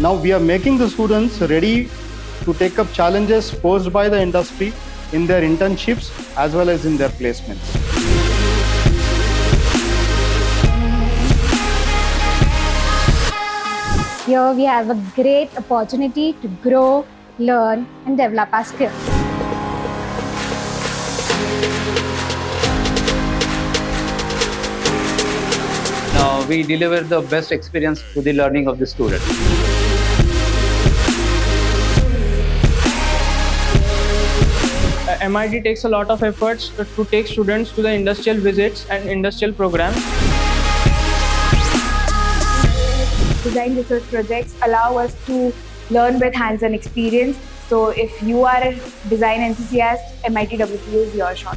Now we are making the students ready to take up challenges posed by the industry in their internships as well as in their placements. Here we have a great opportunity to grow, learn and develop our skills. Now we deliver the best experience to the learning of the student. MIT takes a lot of efforts to take students to the industrial visits and industrial programs. Design research projects allow us to learn with hands-on experience. So if you are a design enthusiast, MIT-WPU is your shot.